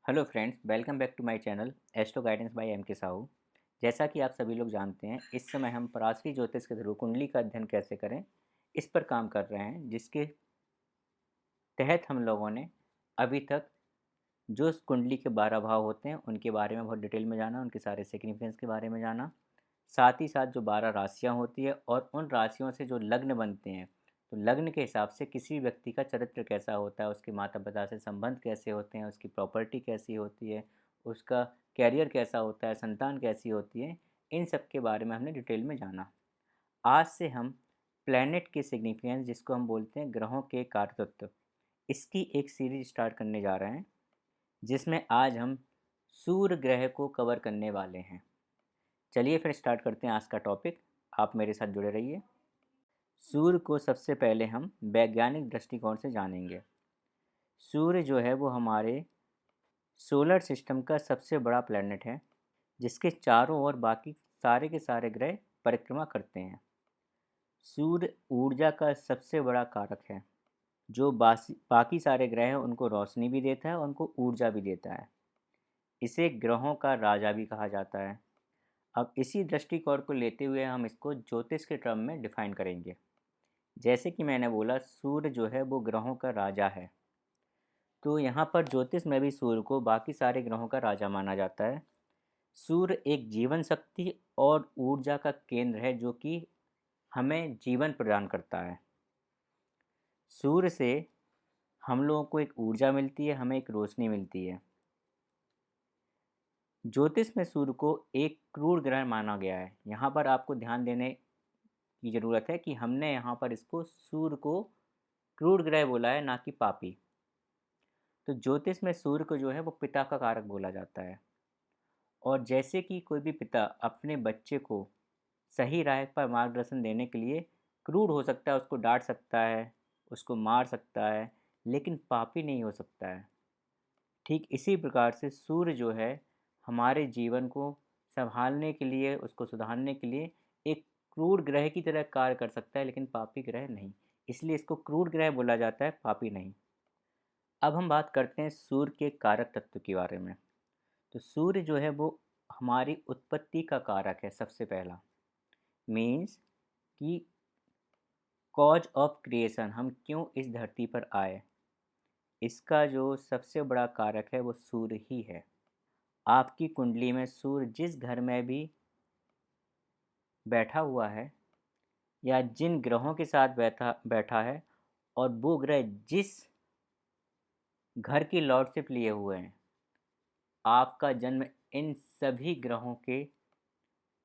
Hello friends, welcome back to my channel astro guidance by M K Sahu. जैसा कि आप सभी लोग जानते हैं, इस समय हम पराशरी ज्योतिष के थ्रू कुंडली का अध्ययन कैसे करें इस पर काम कर रहे हैं, जिसके तहत हम लोगों ने अभी तक जो उस कुंडली के 12 भाव होते हैं उनके बारे में बहुत डिटेल में जाना, उनके सारे सिग्निफिकेंस के बारे में जाना। साथ ही साथ जो 12 राशियाँ होती है और उन राशियों से जो लग्न बनते हैं, तो लग्न के हिसाब से किसी भी व्यक्ति का चरित्र कैसा होता है, उसके माता पिता से संबंध कैसे होते हैं, उसकी प्रॉपर्टी कैसी होती है, उसका कैरियर कैसा होता है, संतान कैसी होती है, इन सब के बारे में हमने डिटेल में जाना। आज से हम प्लैनेट के सिग्निफिकेंस, जिसको हम बोलते हैं ग्रहों के कारतत्व, इसकी एक सीरीज स्टार्ट करने जा रहे हैं, जिसमें आज हम सूर्य ग्रह को कवर करने वाले हैं। चलिए फिर स्टार्ट करते हैं आज का टॉपिक। आप मेरे साथ जुड़े रहिए। सूर्य को सबसे पहले हम वैज्ञानिक दृष्टिकोण से जानेंगे। सूर्य जो है वो हमारे सोलर सिस्टम का सबसे बड़ा प्लैनेट है, जिसके चारों ओर बाकी सारे के सारे ग्रह परिक्रमा करते हैं। सूर्य ऊर्जा का सबसे बड़ा कारक है। जो बाकी सारे ग्रह हैं उनको रोशनी भी देता है, उनको ऊर्जा भी देता है। इसे ग्रहों का राजा भी कहा जाता है। अब इसी दृष्टिकोण को लेते हुए हम इसको ज्योतिष के टर्म में डिफाइन करेंगे। जैसे कि मैंने बोला, सूर्य जो है वो ग्रहों का राजा है, तो यहाँ पर ज्योतिष में भी सूर्य को बाकी सारे ग्रहों का राजा माना जाता है। सूर्य एक जीवन शक्ति और ऊर्जा का केंद्र है, जो कि हमें जीवन प्रदान करता है। सूर्य से हम लोगों को एक ऊर्जा मिलती है, हमें एक रोशनी मिलती है। ज्योतिष में सूर्य को एक क्रूर ग्रह माना गया है। यहाँ पर आपको ध्यान देने की ज़रूरत है कि हमने यहाँ पर इसको सूर्य को क्रूर ग्रह बोला है, ना कि पापी। तो ज्योतिष में सूर्य को जो है वो पिता का कारक बोला जाता है। और जैसे कि कोई भी पिता अपने बच्चे को सही राह पर मार्गदर्शन देने के लिए क्रूर हो सकता है, उसको डांट सकता है, उसको मार सकता है, लेकिन पापी नहीं हो सकता है। ठीक इसी प्रकार से सूर्य जो है हमारे जीवन को संभालने के लिए, उसको सुधारने के लिए एक क्रूर ग्रह की तरह कार्य कर सकता है, लेकिन पापी ग्रह नहीं। इसलिए इसको क्रूर ग्रह बोला जाता है, पापी नहीं। अब हम बात करते हैं सूर्य के कारक तत्व के बारे में। तो सूर्य जो है वो हमारी उत्पत्ति का कारक है। सबसे पहला मीन्स कि कॉज ऑफ क्रिएशन, हम क्यों इस धरती पर आए, इसका जो सबसे बड़ा कारक है वो सूर्य ही है। आपकी कुंडली में सूर्य जिस घर में भी बैठा हुआ है या जिन ग्रहों के साथ बैठा बैठा है, और वो ग्रह जिस घर की लॉर्डशिप लिए हुए हैं, आपका जन्म इन सभी ग्रहों के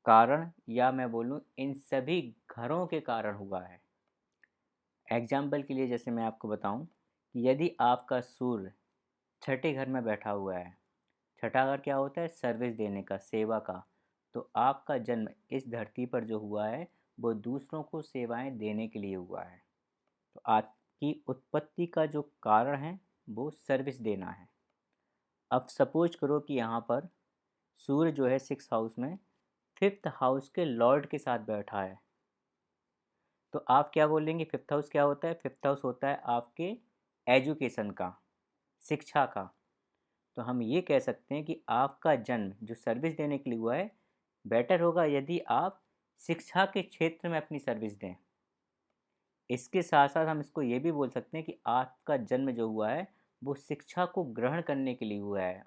कारण, या मैं बोलूँ इन सभी घरों के कारण हुआ है। एग्जाम्पल के लिए जैसे मैं आपको बताऊं कि यदि आपका सूर्य छठे घर में बैठा हुआ है, छठा घर क्या होता है? सर्विस देने का, सेवा का। तो आपका जन्म इस धरती पर जो हुआ है वो दूसरों को सेवाएं देने के लिए हुआ है। तो आपकी उत्पत्ति का जो कारण है वो सर्विस देना है। अब सपोज करो कि यहाँ पर सूर्य जो है 6 हाउस में फिफ्थ हाउस के लॉर्ड के साथ बैठा है, तो आप क्या बोलेंगे? फिफ्थ हाउस क्या होता है? फिफ्थ हाउस होता है आपके एजुकेशन का, शिक्षा का। तो हम ये कह सकते हैं कि आपका जन्म जो सर्विस देने के लिए हुआ है, बेटर होगा यदि आप शिक्षा के क्षेत्र में अपनी सर्विस दें। इसके साथ साथ हम इसको ये भी बोल सकते हैं कि आपका जन्म जो हुआ है वो शिक्षा को ग्रहण करने के लिए हुआ है,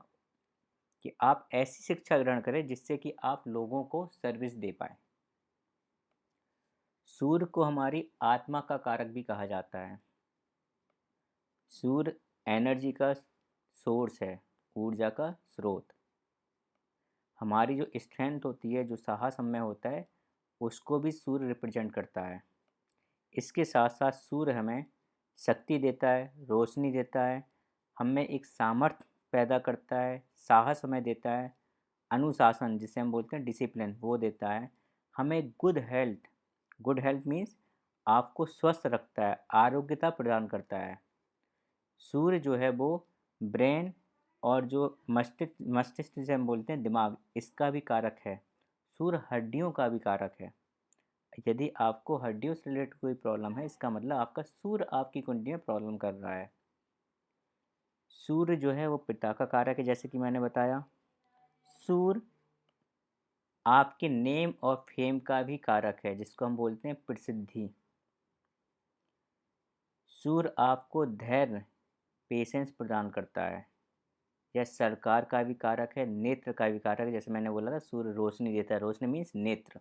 कि आप ऐसी शिक्षा ग्रहण करें जिससे कि आप लोगों को सर्विस दे पाएँ। सूर्य को हमारी आत्मा का कारक भी कहा जाता है। सूर्य एनर्जी का सोर्स है, ऊर्जा का स्रोत। हमारी जो स्ट्रेंथ होती है, जो साहस हमें होता है, उसको भी सूर्य रिप्रेजेंट करता है। इसके साथ साथ सूर्य हमें शक्ति देता है, रोशनी देता है, हमें एक सामर्थ्य पैदा करता है, साहस हमें देता है, अनुशासन जिसे हम बोलते हैं डिसिप्लिन, वो देता है हमें। गुड हेल्थ मीन्स आपको स्वस्थ रखता है, आरोग्यता प्रदान करता है। सूर्य जो है वो ब्रेन और जो मस्तिष्क जिसे हम बोलते हैं दिमाग, इसका भी कारक है। सूर्य हड्डियों का भी कारक है। यदि आपको हड्डियों से रिलेटेड कोई प्रॉब्लम है, इसका मतलब आपका सूर्य आपकी कुंडली में प्रॉब्लम कर रहा है। सूर्य जो है वो पिता का कारक है, जैसे कि मैंने बताया। सूर्य आपके नेम और फेम का भी कारक है, जिसको हम बोलते हैं प्रसिद्धि। सूर्य आपको धैर्य, पेशेंस प्रदान करता है। यह सरकार का भी कारक है, नेत्र का भी कारक है। जैसे मैंने बोला था सूर्य रोशनी देता है, रोशनी मीन्स नेत्र।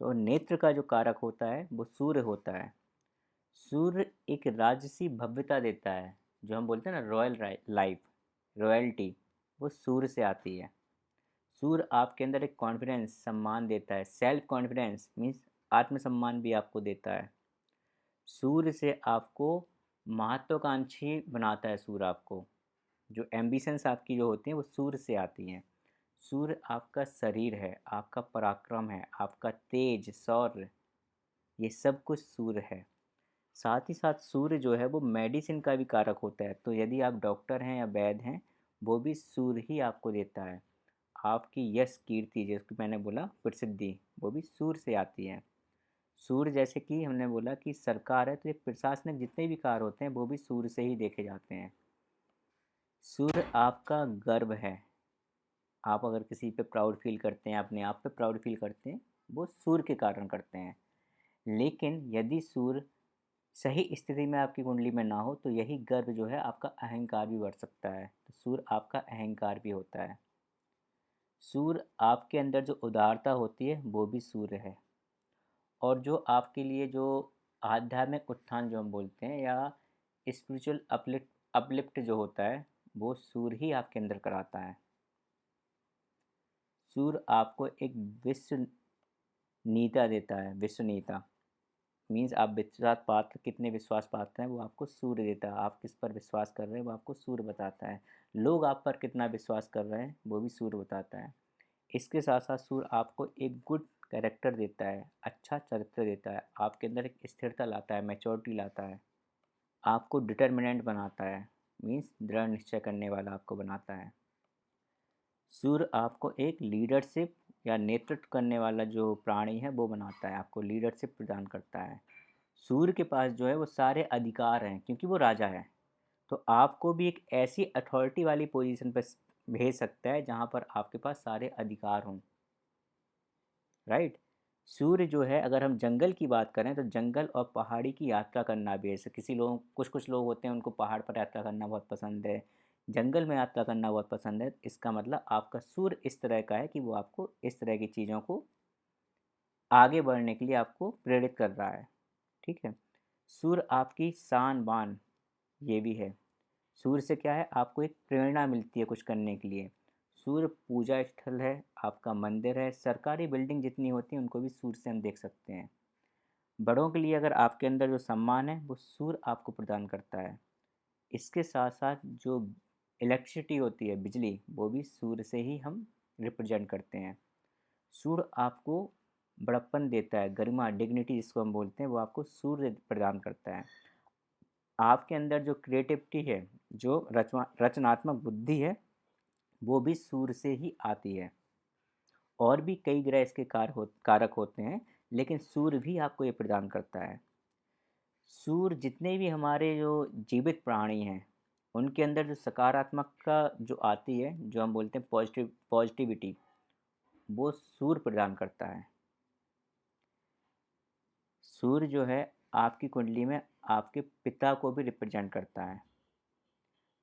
तो नेत्र का जो कारक होता है वो सूर्य होता है। सूर्य एक राजसी भव्यता देता है, जो हम बोलते हैं ना रॉयल लाइफ, रॉयल्टी, वो सूर्य से आती है। सूर्य आपके अंदर एक कॉन्फिडेंस, सम्मान देता है। सेल्फ कॉन्फिडेंस मीन्स आत्मसम्मान भी आपको देता है। सूर्य से आपको महत्वाकांक्षी बनाता है। सूर्य आपको जो एम्बिशंस आपकी जो होती हैं वो सूर्य से आती हैं। सूर्य आपका शरीर है, आपका पराक्रम है, आपका तेज, शौर्य, ये सब कुछ सूर्य है। साथ ही साथ सूर्य जो है वो मेडिसिन का भी कारक होता है। तो यदि आप डॉक्टर हैं या वैद्य हैं, वो भी सूर्य ही आपको देता है। आपकी यश कीर्ति, जिसको मैंने बोला प्रसिद्धि, वो भी सूर्य से आती है। सूर्य जैसे कि हमने बोला कि सरकार है, तो ये प्रशासनिक जितने भी कार्य होते हैं वो भी सूर्य से ही देखे जाते हैं। सूर्य आपका गर्व है। आप अगर किसी पे प्राउड फील करते हैं, अपने आप पे प्राउड फील करते हैं, वो सूर्य के कारण करते हैं। लेकिन यदि सूर्य सही स्थिति में आपकी कुंडली में ना हो, तो यही गर्व जो है आपका अहंकार भी बढ़ सकता है। तो सूर्य आपका अहंकार भी होता है। सूर्य आपके अंदर जो उदारता होती है वो भी सूर्य है। और जो आपके लिए जो आध्यात्मिक उत्थान जो हम बोलते हैं, या स्पिरिचुअल अपलिफ्ट जो होता है, वो सूर्य ही आपके अंदर कराता है। सूर्य आपको एक विश्व नीता देता है। विश्व नीता मीन्स आप विश्वास पात्र, कितने विश्वास पात्र हैं वो आपको सूर्य देता है। आप किस पर विश्वास कर रहे हैं वो आपको सूर्य बताता है। लोग आप पर कितना विश्वास कर रहे हैं वो भी सूर्य बताता है। इसके साथ साथ सूर्य आपको एक गुड कैरेक्टर देता है, अच्छा चरित्र देता है। आपके अंदर एक स्थिरता लाता है, मैच्योरिटी लाता है। आपको डिटर्मिनेंट बनाता है, मीन्स दृढ़ निश्चय करने वाला आपको बनाता है। सूर्य आपको एक लीडरशिप या नेतृत्व करने वाला जो प्राणी है वो बनाता है, आपको लीडरशिप प्रदान करता है। सूर्य के पास जो है वो सारे अधिकार हैं, क्योंकि वो राजा है। तो आपको भी एक ऐसी अथॉरिटी वाली पोजीशन पर भेज सकता है जहाँ पर आपके पास सारे अधिकार हों। राइट। सूर्य जो है, अगर हम जंगल की बात करें तो जंगल और पहाड़ी की यात्रा करना भी है। जैसे किसी लोग, कुछ कुछ लोग होते हैं उनको पहाड़ पर यात्रा करना बहुत पसंद है, जंगल में यात्रा करना बहुत पसंद है। इसका मतलब आपका सूर्य इस तरह का है कि वो आपको इस तरह की चीज़ों को आगे बढ़ने के लिए आपको प्रेरित कर रहा है। ठीक है। सूर्य आपकी शान बान ये भी है। सूर्य से क्या है, आपको एक प्रेरणा मिलती है कुछ करने के लिए। सूर्य पूजा स्थल है, आपका मंदिर है। सरकारी बिल्डिंग जितनी होती हैं उनको भी सूर्य से हम देख सकते हैं। बड़ों के लिए अगर आपके अंदर जो सम्मान है वो सूर्य आपको प्रदान करता है। इसके साथ साथ जो इलेक्ट्रिसिटी होती है, बिजली, वो भी सूर्य से ही हम रिप्रेजेंट करते हैं। सूर्य आपको बड़प्पन देता है, गरिमा, डिग्निटी जिसको हम बोलते हैं, वो आपको सूर्य प्रदान करता है। आपके अंदर जो क्रिएटिविटी है, जो रचनात्मक बुद्धि है, वो भी सूर्य से ही आती है। और भी कई ग्रह इसके कारक होते हैं, लेकिन सूर्य भी आपको ये प्रदान करता है। सूर्य जितने भी हमारे जो जीवित प्राणी हैं उनके अंदर जो सकारात्मकता जो आती है, जो हम बोलते हैं पॉजिटिविटी, वो सूर्य प्रदान करता है। सूर्य जो है आपकी कुंडली में आपके पिता को भी रिप्रेजेंट करता है।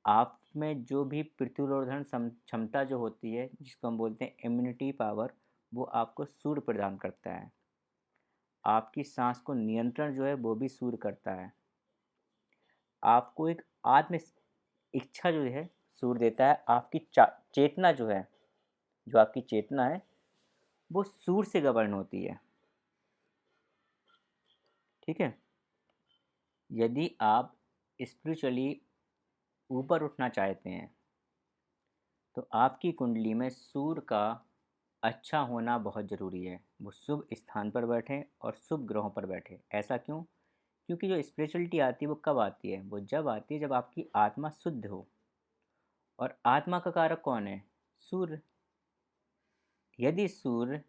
आप में जो भी प्रतिरोधन क्षमता जो होती है, जिसको हम बोलते हैं इम्यूनिटी पावर, वो आपको सूर्य प्रदान करता है। आपकी सांस को नियंत्रण जो है वो भी सूर्य करता है। आपको एक आत्म इच्छा जो है सूर्य देता है। आपकी चेतना जो है, जो आपकी चेतना है, वो सूर्य से गवर्न होती है। ठीक है। यदि आप स्पिरिचुअली ऊपर उठना चाहते हैं तो आपकी कुंडली में सूर्य का अच्छा होना बहुत ज़रूरी है। वो शुभ स्थान पर बैठे और शुभ ग्रहों पर बैठे। ऐसा क्यों? क्योंकि जो स्पिरिचुअलिटी आती है वो कब आती है? वो जब आती है जब आपकी आत्मा शुद्ध हो। और आत्मा का कारक कौन है? सूर्य। यदि सूर्य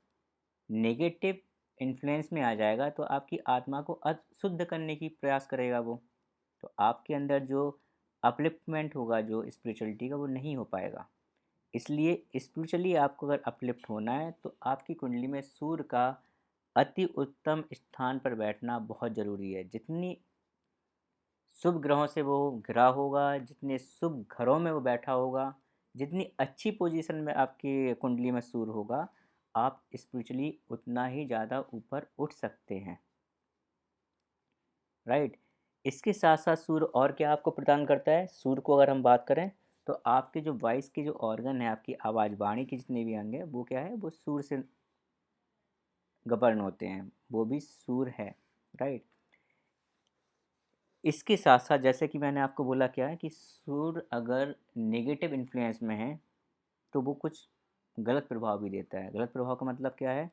नेगेटिव इन्फ्लुएंस में आ जाएगा तो आपकी आत्मा को अशुद्ध करने की प्रयास करेगा वो। तो आपके अंदर जो अपलिफ्टमेंट होगा जो स्पिरिचुअलिटी का, वो नहीं हो पाएगा। इसलिए स्पिरिचुअली आपको अगर अपलिफ्ट होना है तो आपकी कुंडली में सूर्य का अति उत्तम स्थान पर बैठना बहुत ज़रूरी है। जितनी शुभ ग्रहों से वो घिरा होगा, जितने शुभ घरों में वो बैठा होगा, जितनी अच्छी पोजीशन में आपकी कुंडली में सूर्य होगा, आप स्पिरिचुअली उतना ही ज़्यादा ऊपर उठ सकते हैं। राइट। इसके साथ साथ सूर्य और क्या आपको प्रदान करता है? सूर्य को अगर हम बात करें तो आपके जो वॉइस के जो ऑर्गन है, आपकी आवाज़, वाणी के जितने भी अंग हैं, वो क्या है, वो सूर्य से गवर्न होते हैं, वो भी सूर्य है। राइट। इसके साथ साथ जैसे कि मैंने आपको बोला क्या है कि सूर्य अगर नेगेटिव इन्फ्लुएंस में है तो वो कुछ गलत प्रभाव भी देता है। गलत प्रभाव का मतलब क्या है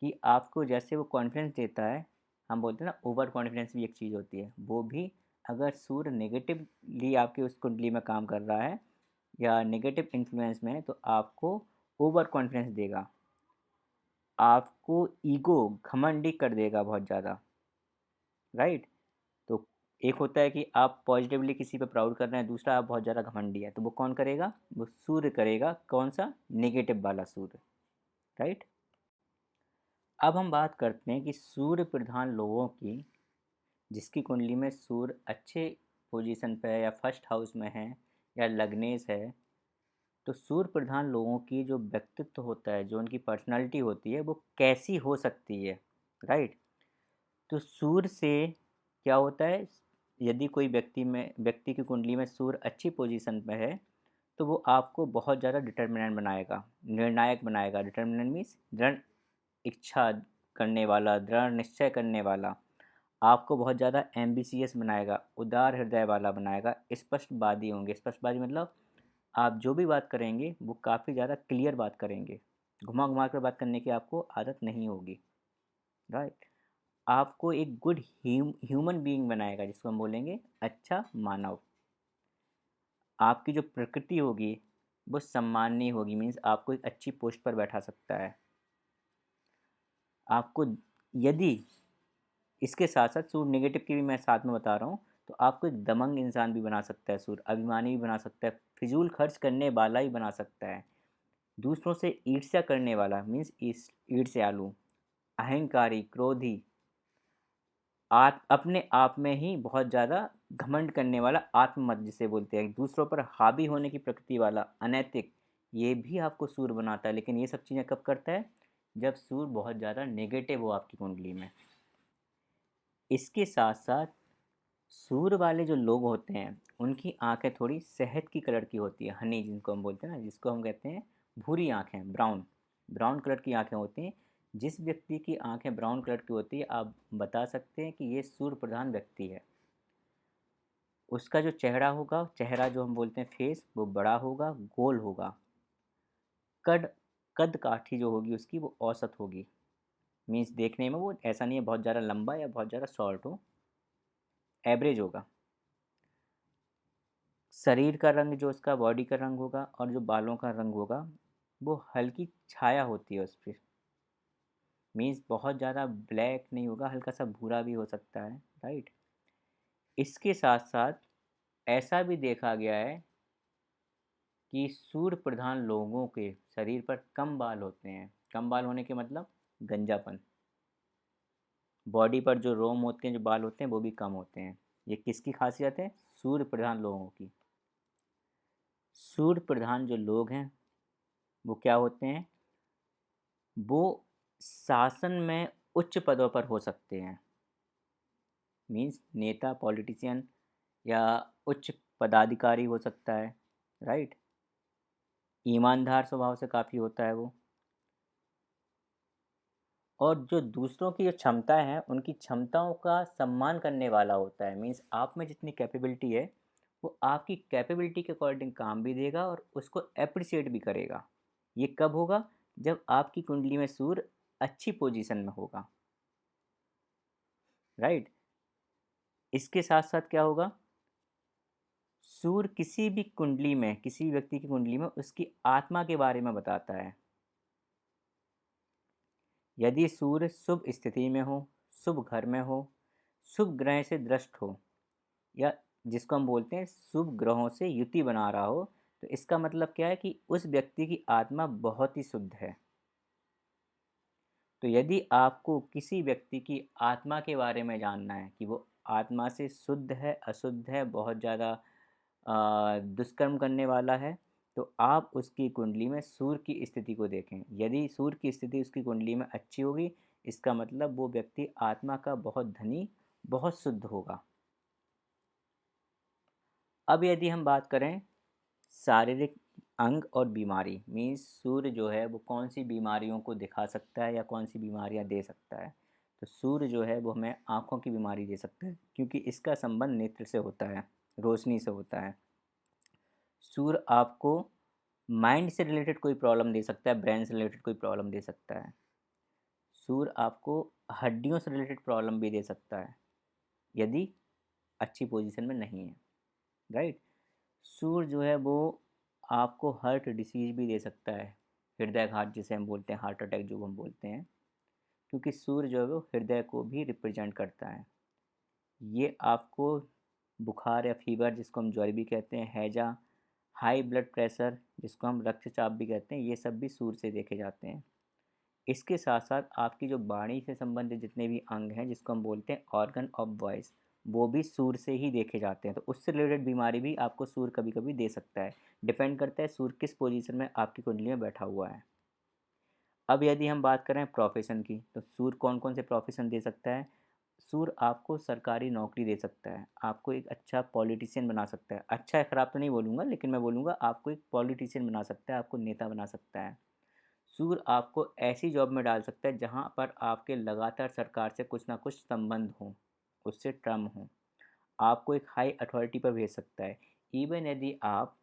कि आपको जैसे वो कॉन्फिडेंस देता है, हम बोलते हैं ना, ओवर कॉन्फिडेंस भी एक चीज़ होती है, वो भी अगर सूर्य नेगेटिवली आपकी उस कुंडली में काम कर रहा है या नेगेटिव इन्फ्लुएंस में है तो आपको ओवर कॉन्फिडेंस देगा, आपको ईगो, घमंडी कर देगा बहुत ज़्यादा। राइट। तो एक होता है कि आप पॉजिटिवली किसी पे प्राउड कर रहे हैं, दूसरा आप बहुत ज़्यादा घमंडी है, तो वो कौन करेगा? वो सूर्य करेगा। कौन सा? नेगेटिव वाला सूर्य। राइट। अब हम बात करते हैं कि सूर्य प्रधान लोगों की, जिसकी कुंडली में सूर्य अच्छे पोजीशन पे है या फर्स्ट हाउस में है या लग्नेश है, तो सूर्य प्रधान लोगों की जो व्यक्तित्व होता है, जो उनकी पर्सनालिटी होती है, वो कैसी हो सकती है। राइट। तो सूर्य से क्या होता है, यदि कोई व्यक्ति की कुंडली में सूर्य अच्छी पोजीशन पे है तो वो आपको बहुत ज़्यादा डिटर्मिनेंट बनाएगा, निर्णायक बनाएगा। डिटर्मिनेंट मीन्स दृढ़ इच्छा करने वाला, दृढ़ निश्चय करने वाला। आपको बहुत ज़्यादा एम्बिशियस बनाएगा, उदार हृदय वाला बनाएगा। स्पष्टवादी होंगे। स्पष्टवादी मतलब आप जो भी बात करेंगे वो काफ़ी ज़्यादा क्लियर बात करेंगे, घुमा घुमा कर बात करने की आपको आदत नहीं होगी। राइट। आपको एक गुड ह्यूमन बीइंग बनाएगा, जिसको हम बोलेंगे अच्छा मानव। आपकी जो प्रकृति होगी वो सम्माननीय होगी, मीन्स आपको एक अच्छी पोस्ट पर बैठा सकता है आपको। यदि इसके साथ साथ सूर्य नेगेटिव की भी मैं साथ में बता रहा हूँ, तो आपको एक दमंग इंसान भी बना सकता है सूर्य, अभिमानी भी बना सकता है, फिजूल खर्च करने वाला ही बना सकता है, दूसरों से ईर्ष्या करने वाला, मीन्स ईर्ष्यालु, अहंकारी, क्रोधी, अपने आप में ही बहुत ज़्यादा घमंड करने वाला, आत्ममत जिसे बोलते हैं, दूसरों पर हावी होने की प्रकृति वाला, अनैतिक, ये भी आपको सूर्य बनाता है। लेकिन ये सब चीज़ें कब करता है? जब सूर्य बहुत ज़्यादा नेगेटिव हो आपकी कुंडली में। इसके साथ साथ सूर्य वाले जो लोग होते हैं उनकी आंखें थोड़ी शहद की कलर की होती है, हनी जिनको हम बोलते हैं ना, जिसको हम कहते हैं भूरी आंखें, ब्राउन, ब्राउन कलर की आंखें होती हैं। जिस व्यक्ति की आंखें ब्राउन कलर की होती है, आप बता सकते हैं कि ये सूर्य प्रधान व्यक्ति है। उसका जो चेहरा होगा, चेहरा जो हम बोलते हैं फेस, वो बड़ा होगा, गोल होगा। कद कद काठी जो होगी उसकी, वो औसत होगी, मीन्स देखने में वो ऐसा नहीं है बहुत ज़्यादा लंबा या बहुत ज़्यादा शॉर्ट हो, एवरेज होगा। शरीर का रंग, जो उसका बॉडी का रंग होगा और जो बालों का रंग होगा, वो हल्की छाया होती है उस पर, मीन्स बहुत ज़्यादा ब्लैक नहीं होगा, हल्का सा भूरा भी हो सकता है। राइट। इसके साथ साथ ऐसा भी देखा गया है कि सूर्य प्रधान लोगों के शरीर पर कम बाल होते हैं। कम बाल होने के मतलब गंजापन। बॉडी पर जो रोम होते हैं, जो बाल होते हैं, वो भी कम होते हैं। ये किसकी खासियत है? सूर्य प्रधान लोगों की। सूर्य प्रधान जो लोग हैं वो क्या होते हैं? वो शासन में उच्च पदों पर हो सकते हैं, मीन्स नेता, पॉलिटिशियन या उच्च पदाधिकारी हो सकता है। राइट। ईमानदार स्वभाव से काफ़ी होता है वो, और जो दूसरों की जो क्षमताएं हैं उनकी क्षमताओं का सम्मान करने वाला होता है, मीन्स आप में जितनी कैपेबिलिटी है वो आपकी कैपेबिलिटी के अकॉर्डिंग काम भी देगा और उसको अप्रिशिएट भी करेगा। ये कब होगा? जब आपकी कुंडली में सूर्य अच्छी पोजीशन में होगा। राइट। इसके साथ साथ क्या होगा? सूर्य किसी भी कुंडली में, किसी भी व्यक्ति की कुंडली में उसकी आत्मा के बारे में बताता है। यदि सूर्य शुभ स्थिति में हो, शुभ घर में हो, शुभ ग्रह से दृष्ट हो, या जिसको हम बोलते हैं शुभ ग्रहों से युति बना रहा हो, तो इसका मतलब क्या है कि उस व्यक्ति की आत्मा बहुत ही शुद्ध है। तो यदि आपको किसी व्यक्ति की आत्मा के बारे में जानना है कि वो आत्मा से शुद्ध है, अशुद्ध है, बहुत ज़्यादा दुष्कर्म करने वाला है, तो आप उसकी कुंडली में सूर्य की स्थिति को देखें। यदि सूर्य की स्थिति उसकी कुंडली में अच्छी होगी, इसका मतलब वो व्यक्ति आत्मा का बहुत धनी, बहुत शुद्ध होगा। अब यदि हम बात करें शारीरिक अंग और बीमारी, मीन्स सूर्य जो है वो कौन सी बीमारियों को दिखा सकता है या कौन सी बीमारियां दे सकता है, तो सूर्य जो है वो हमें आँखों की बीमारी दे सकता है, क्योंकि इसका संबंध नेत्र से होता है, रोशनी से होता है। सूर्य आपको माइंड से रिलेटेड कोई प्रॉब्लम दे सकता है, ब्रेन से रिलेटेड कोई प्रॉब्लम दे सकता है। सूर्य आपको हड्डियों से रिलेटेड प्रॉब्लम भी दे सकता है, यदि अच्छी पोजीशन में नहीं है, राइट। सूर्य जो है वो आपको हार्ट डिसीज भी दे सकता है, हृदयघात जिसे हम बोलते हैं, हार्ट अटैक जो हम बोलते हैं, क्योंकि सूर्य जो है वो हृदय को भी रिप्रेजेंट करता है। ये आपको बुखार या फीवर जिसको हम ज्वर भी कहते हैं, हैजा, हाई ब्लड प्रेशर जिसको हम रक्तचाप भी कहते हैं, ये सब भी सूर्य से देखे जाते हैं। इसके साथ साथ आपकी जो वाणी से संबंधित जितने भी अंग हैं जिसको हम बोलते हैं ऑर्गन ऑफ वॉइस, वो भी सूर्य से ही देखे जाते हैं। तो उससे रिलेटेड बीमारी भी आपको सूर्य कभी कभी दे सकता है, डिपेंड करता है सूर्य किस पोजीशन में आपकी कुंडली में बैठा हुआ है। अब यदि हम बात करें प्रोफेशन की, तो सूर्य कौन कौन से प्रोफेशन दे सकता है। सूर्य आपको सरकारी नौकरी दे सकता है, आपको एक अच्छा पॉलिटिशियन बना सकता है, अच्छा है खराब तो नहीं बोलूँगा, लेकिन मैं बोलूँगा आपको एक पॉलिटिशियन बना सकता है, आपको नेता बना सकता है। सूर्य आपको ऐसी जॉब में डाल सकता है जहाँ पर आपके लगातार सरकार से कुछ ना कुछ संबंध हो, उससे टर्म हो, आपको एक हाई अथॉरिटी पर भेज सकता है। इवन यदि आप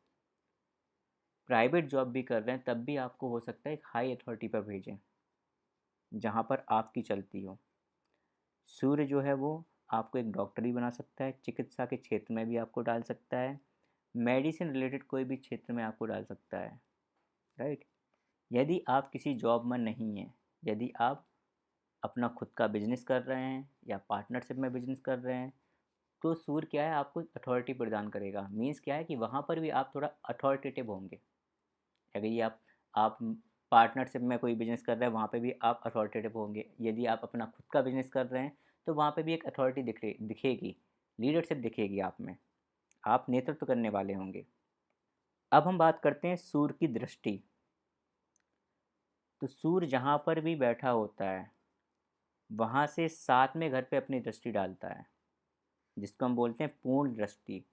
प्राइवेट जॉब भी कर रहे हैं तब भी आपको हो सकता है एक हाई अथॉरिटी पर भेजें जहाँ पर आपकी चलती हो। सूर्य जो है वो आपको एक डॉक्टर भी बना सकता है, चिकित्सा के क्षेत्र में भी आपको डाल सकता है, मेडिसिन रिलेटेड कोई भी क्षेत्र में आपको डाल सकता है, राइट। यदि आप किसी जॉब में नहीं हैं, यदि आप अपना खुद का बिजनेस कर रहे हैं या पार्टनरशिप में बिजनेस कर रहे हैं, तो सूर्य क्या है आपको अथॉरिटी प्रदान करेगा। मीन्स क्या है कि वहाँ पर भी आप थोड़ा अथॉरिटेटिव होंगे। अगर ये आप पार्टनरशिप में कोई बिजनेस कर रहे हैं, वहाँ पे भी आप अथॉरिटेटिव होंगे। यदि आप अपना खुद का बिजनेस कर रहे हैं तो वहाँ पे भी एक अथॉरिटी दिखेगी, लीडरशिप दिखेगी आप में, आप नेतृत्व करने वाले होंगे। अब हम बात करते हैं सूर्य की दृष्टि। तो सूर्य जहाँ पर भी बैठा होता है वहाँ से 7वें घर पे अपनी दृष्टि डालता है, जिसको हम बोलते हैं पूर्ण दृष्टि।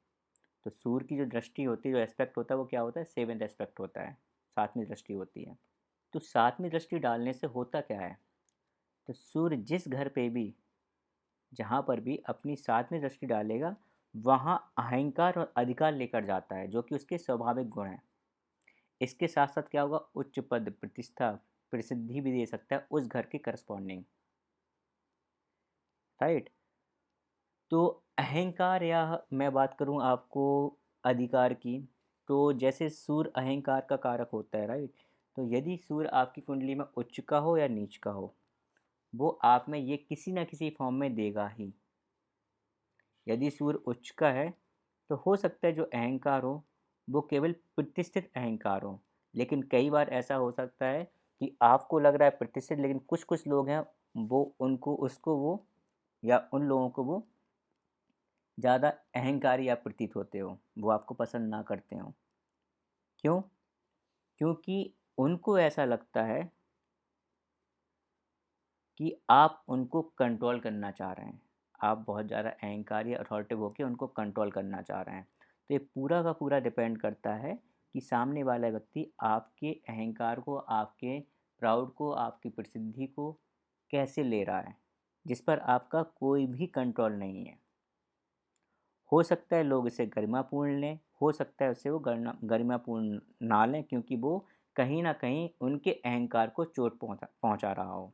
तो सूर्य की जो दृष्टि होती है, जो एस्पेक्ट होता है, वो क्या होता है, 7th एस्पेक्ट होता है, 7वीं दृष्टि होती है। तो 7वीं दृष्टि डालने से होता क्या है, तो सूर्य जिस घर पे भी, जहाँ पर भी अपनी 7वीं दृष्टि डालेगा, वहाँ अहंकार और अधिकार लेकर जाता है, जो कि उसके स्वाभाविक गुण हैं। इसके साथ साथ क्या होगा, उच्च पद, प्रतिष्ठा, प्रसिद्धि भी दे सकता है उस घर के करस्पॉन्डिंग, राइट। तो अहंकार, या मैं बात करूं आपको अधिकार की, तो जैसे सूर्य अहंकार का कारक होता है, राइट। तो यदि सूर्य आपकी कुंडली में उच्च का हो या नीच का हो, वो आप में ये किसी ना किसी फॉर्म में देगा ही। यदि सूर्य उच्च का है तो हो सकता है जो अहंकार हो वो केवल प्रतिष्ठित अहंकार हो, लेकिन कई बार ऐसा हो सकता है कि आपको लग रहा है प्रतिष्ठित, लेकिन कुछ कुछ लोग हैं वो उनको उसको वो, या उन लोगों को वो ज़्यादा अहंकारी या प्रतीत होते हो, वो आपको पसंद ना करते हो। क्यों? क्योंकि उनको ऐसा लगता है कि आप उनको कंट्रोल करना चाह रहे हैं, आप बहुत ज़्यादा अहंकारी या अथॉरिटिव होकर उनको कंट्रोल करना चाह रहे हैं। तो ये पूरा का पूरा डिपेंड करता है कि सामने वाला व्यक्ति आपके अहंकार को, आपके प्राउड को, आपकी प्रसिद्धि को कैसे ले रहा है, जिस पर आपका कोई भी कंट्रोल नहीं है। हो सकता है लोग इसे गरिमापूर्ण लें, हो सकता है उसे वो गरिमापूर्ण ना लें, क्योंकि वो कहीं ना कहीं उनके अहंकार को चोट पहुंचा पहुंचा रहा हो।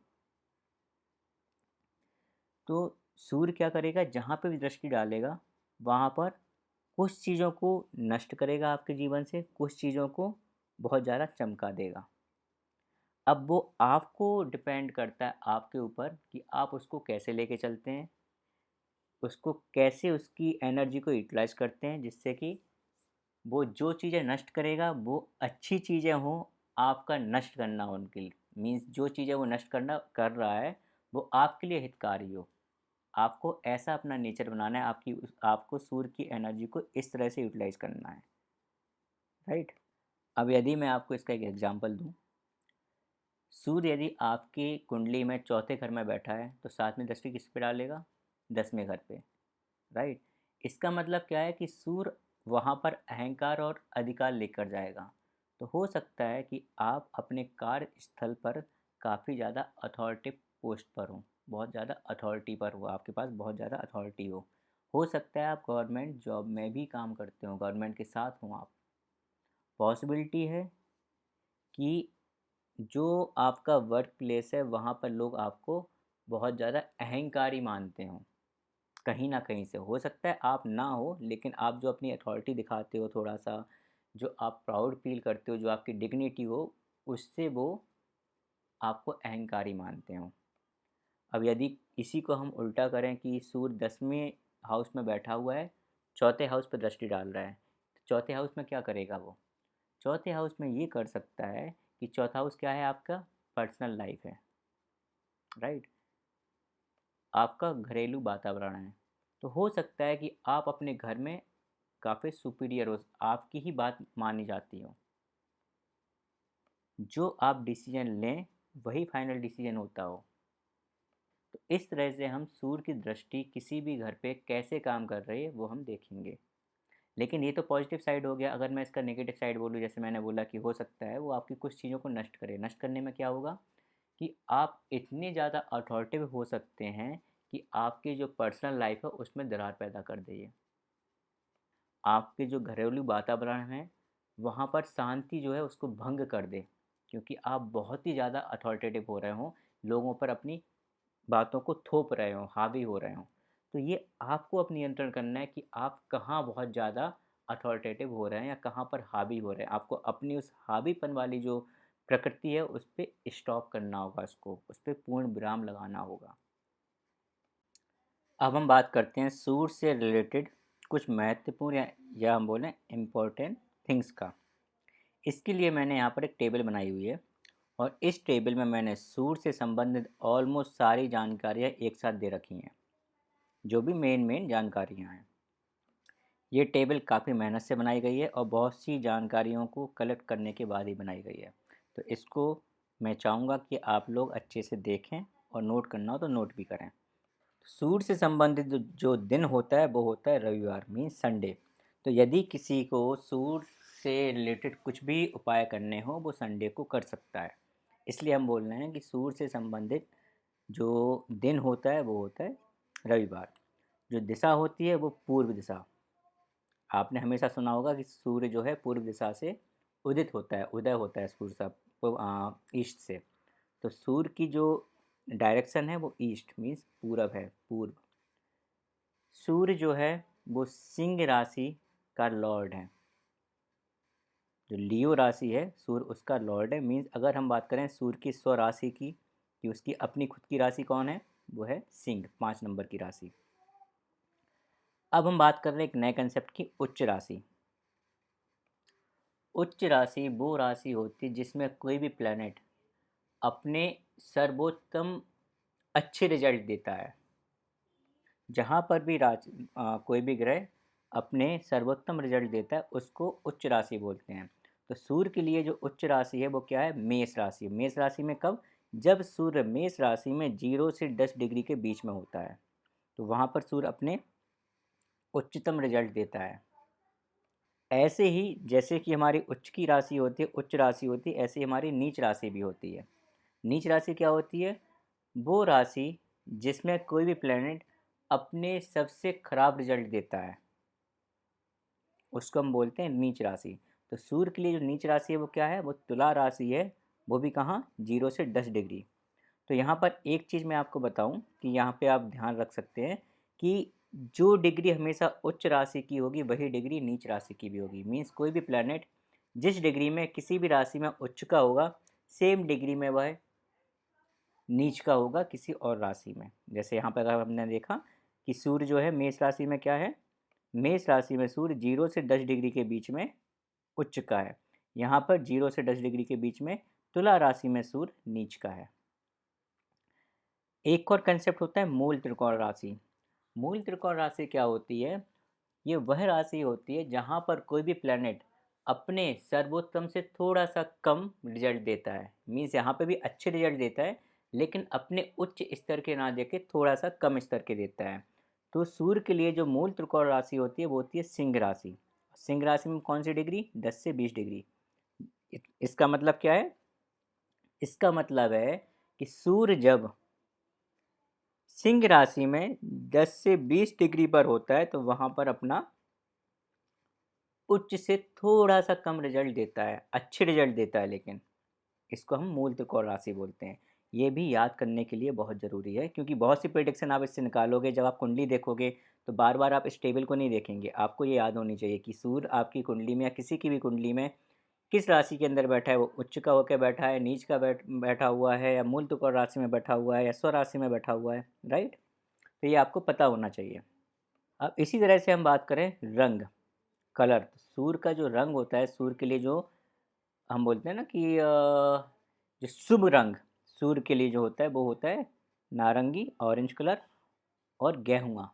तो सूर्य क्या करेगा, जहाँ पे भी दृष्टि डालेगा वहाँ पर कुछ चीज़ों को नष्ट करेगा आपके जीवन से, कुछ चीज़ों को बहुत ज़्यादा चमका देगा। अब वो आपको डिपेंड करता है, आपके ऊपर, कि आप उसको कैसे लेके चलते हैं, उसको कैसे उसकी एनर्जी को यूटिलाइज करते हैं, जिससे कि वो जो चीज़ें नष्ट करेगा वो अच्छी चीज़ें हों, आपका नष्ट करना हो उनके लिए। मीन्स जो चीज़ें वो नष्ट करना कर रहा है वो आपके लिए हितकारी हो। आपको ऐसा अपना नेचर बनाना है, आपको सूर्य की एनर्जी को इस तरह से यूटिलाइज करना है, राइट। अब यदि मैं आपको इसका एक एग्जांपल दूं, सूर्य यदि आपकी कुंडली में चौथे घर में बैठा है तो साथ में दृष्टि किस पे डालेगा? 10वें घर पे, राइट। इसका मतलब क्या है कि सूर्य वहाँ पर अहंकार और अधिकार लेकर जाएगा। तो हो सकता है कि आप अपने कार्यस्थल पर काफ़ी ज़्यादा अथॉरिटी पोस्ट पर हो, बहुत ज़्यादा अथॉरिटी पर हो, आपके पास बहुत ज़्यादा अथॉरिटी हो सकता है आप गवर्नमेंट जॉब में भी काम करते हो, गवर्नमेंट के साथ हो आप। पॉसिबिलिटी है कि जो आपका वर्क प्लेस है वहाँ पर लोग आपको बहुत ज़्यादा अहंकारी मानते हों। कहीं ना कहीं से हो सकता है आप ना हो, लेकिन आप जो अपनी अथॉरिटी दिखाते हो थोड़ा सा, जो आप प्राउड फील करते हो, जो आपकी डिग्निटी हो, उससे वो आपको अहंकारी मानते हो। अब यदि इसी को हम उल्टा करें कि सूर्य 10वें हाउस में बैठा हुआ है, चौथे हाउस पर दृष्टि डाल रहा है, तो चौथे हाउस में क्या करेगा वो? चौथे हाउस में ये कर सकता है कि चौथा हाउस क्या है? आपका पर्सनल लाइफ है, राइट। आपका घरेलू वातावरण है। तो हो सकता है कि आप अपने घर में काफ़ी सुपीरियर हो, आपकी ही बात मानी जाती हो, जो आप डिसीजन लें वही फाइनल डिसीजन होता हो। तो इस तरह से हम सूर्य की दृष्टि किसी भी घर पे कैसे काम कर रही है वो हम देखेंगे। लेकिन ये तो पॉजिटिव साइड हो गया। अगर मैं इसका नेगेटिव साइड बोलूँ, जैसे मैंने बोला कि हो सकता है वो आपकी कुछ चीज़ों को नष्ट करे। नष्ट करने में क्या होगा कि आप इतने ज़्यादा अथॉरिटेटिव हो सकते हैं कि आपकी जो पर्सनल लाइफ है उसमें दरार पैदा कर दे ये। आपके जो घरेलू वातावरण है वहाँ पर शांति जो है उसको भंग कर दे, क्योंकि आप बहुत ही ज़्यादा अथॉरिटेटिव हो रहे हो, लोगों पर अपनी बातों को थोप रहे हो, हावी हो रहे हो। तो ये आपको अब नियंत्रण करना है कि आप कहाँ बहुत ज़्यादा अथॉरिटेटिव हो रहे हैं या कहाँ पर हावी हो रहे हैं। आपको अपनी उस हावीपन वाली जो प्रकृति है उस पर स्टॉप करना होगा, उसको उस पर पूर्ण विराम लगाना होगा। अब हम बात करते हैं सूर्य से रिलेटेड कुछ महत्वपूर्ण या हम बोलें इम्पोर्टेंट थिंग्स का। इसके लिए मैंने यहाँ पर एक टेबल बनाई हुई है, और इस टेबल में मैंने सूर्य से संबंधित ऑलमोस्ट सारी जानकारियाँ एक साथ दे रखी हैं, जो भी मेन जानकारियाँ हैं। ये टेबल काफ़ी मेहनत से बनाई गई है और बहुत सी जानकारियों को कलेक्ट करने के बाद ही बनाई गई है। तो इसको मैं चाहूँगा कि आप लोग अच्छे से देखें, और नोट करना हो तो नोट भी करें। सूर्य से संबंधित जो दिन होता है वो होता है रविवार, मीन संडे। तो यदि किसी को सूर्य से रिलेटेड कुछ भी उपाय करने हो वो संडे को कर सकता है। इसलिए हम बोल रहे हैं कि सूर्य से संबंधित जो दिन होता है वो होता है रविवार। जो दिशा होती है वो पूर्व दिशा। आपने हमेशा सुना होगा कि सूर्य जो है पूर्व दिशा से उदित होता है, उदय होता है सूर्य सा ईस्ट से। तो सूर्य की जो डायरेक्शन है वो ईस्ट मीन्स पूरब है, पूर्व। सूर्य जो है वो सिंह राशि का लॉर्ड है। जो लियो राशि है सूर्य उसका लॉर्ड है। मीन्स अगर हम बात करें सूर्य की स्वराशि की, कि उसकी अपनी खुद की राशि कौन है, वो है सिंह, 5 नंबर की राशि। अब हम बात कर रहे हैं एक नए कंसेप्ट की, उच्च राशि। उच्च राशि वो राशि होती है जिसमें कोई भी प्लैनेट अपने सर्वोत्तम अच्छे रिजल्ट देता है। जहाँ पर भी कोई भी ग्रह अपने सर्वोत्तम रिजल्ट देता है उसको उच्च राशि बोलते हैं। तो सूर्य के लिए जो उच्च राशि है वो क्या है? मेष राशि। मेष राशि में कब? जब सूर्य मेष राशि में 0 से 10 डिग्री के बीच में होता है, तो वहाँ पर सूर्य अपने उच्चतम रिजल्ट देता है। ऐसे ही जैसे कि हमारी उच्च की राशि होती है, उच्च राशि होती है, ऐसे ही हमारी नीच राशि भी होती है। नीच राशि क्या होती है? वो राशि जिसमें कोई भी प्लेनेट अपने सबसे खराब रिजल्ट देता है, उसको हम बोलते हैं नीच राशि। तो सूर्य के लिए जो नीच राशि है वो क्या है? वो तुला राशि है। वो भी कहाँ? 0 से 10 डिग्री। तो यहाँ पर एक चीज़ मैं आपको बताऊँ कि यहाँ पे आप ध्यान रख सकते हैं कि जो डिग्री हमेशा उच्च राशि की होगी वही डिग्री नीच राशि की भी होगी। मीन्स कोई भी प्लैनेट जिस डिग्री में किसी भी राशि में उच्च का होगा, सेम डिग्री में वह नीच का होगा किसी और राशि में। जैसे यहाँ पर अगर हमने देखा कि सूर्य जो है मेष राशि में क्या है, मेष राशि में सूर्य 0 से 10 डिग्री के बीच में उच्च का है। यहाँ पर 0 से 10 डिग्री के बीच में तुला राशि में सूर्य नीच का है। एक और कंसेप्ट होता है मूल त्रिकोण राशि। मूल त्रिकोण राशि क्या होती है? ये वह राशि होती है जहाँ पर कोई भी प्लैनेट अपने सर्वोत्तम से थोड़ा सा कम रिजल्ट देता है। मीन्स यहाँ पे भी अच्छे रिजल्ट देता है लेकिन अपने उच्च स्तर के ना देके थोड़ा सा कम स्तर के देता है। तो सूर्य के लिए जो मूल त्रिकोण राशि होती है वो होती है सिंह राशि। सिंह राशि में कौन सी डिग्री? 10 से 20 डिग्री। इसका मतलब क्या है? इसका मतलब है कि सूर्य जब सिंह राशि में 10 से 20 डिग्री पर होता है तो वहाँ पर अपना उच्च से थोड़ा सा कम रिजल्ट देता है, अच्छे रिजल्ट देता है, लेकिन इसको हम मूल त्रिकोण राशि बोलते हैं। ये भी याद करने के लिए बहुत ज़रूरी है क्योंकि बहुत सी प्रेडिक्शन आप इससे निकालोगे। जब आप कुंडली देखोगे तो बार बार आप इस टेबल को नहीं देखेंगे। आपको ये याद होनी चाहिए कि सूर्य आपकी कुंडली में या किसी की भी कुंडली में किस राशि के अंदर बैठा है। वो उच्च का होकर बैठा है, नीच का बैठा हुआ है, या मूल त्रिकोण राशि में बैठा हुआ है, या स्व राशि में बैठा हुआ है। राइट, तो ये आपको पता होना चाहिए। अब इसी तरह से हम बात करें रंग, कलर। तो सूर्य का जो रंग होता है, सूर्य के लिए जो हम बोलते हैं ना कि जो शुभ रंग सूर्य के लिए जो होता है वो होता है नारंगी, ऑरेंज कलर और गेहुआ।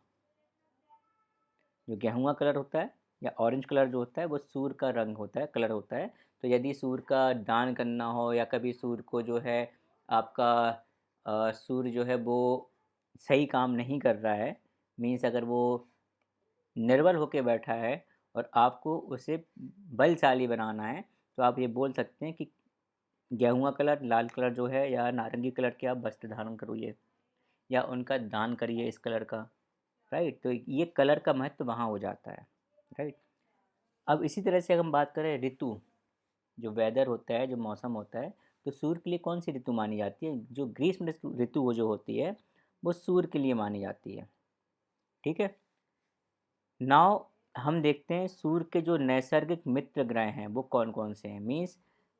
जो गेहुआ कलर होता है या ऑरेंज कलर जो होता है वो सूर्य का रंग होता है, कलर होता है। तो यदि सूर्य का दान करना हो या कभी सूर्य को जो है आपका सूर्य जो है वो सही काम नहीं कर रहा है, मीन्स अगर वो निर्बल होकर बैठा है और आपको उसे बलशाली बनाना है, तो आप ये बोल सकते हैं कि गेहुआ कलर, लाल कलर जो है या नारंगी कलर के आप वस्त्र धारण करिए या उनका दान करिए इस कलर का। राइट, तो ये कलर का महत्व वहाँ हो जाता है। राइट, अब इसी तरह से अगर हम बात करें ऋतु, जो वेदर होता है, जो मौसम होता है, तो सूर्य के लिए कौन सी ऋतु मानी जाती है? जो ग्रीष्म ऋतु वो जो होती है वो सूर्य के लिए मानी जाती है। ठीक है, नाउ हम देखते हैं सूर्य के जो नैसर्गिक मित्र ग्रह हैं वो कौन कौन से हैं। मीन्स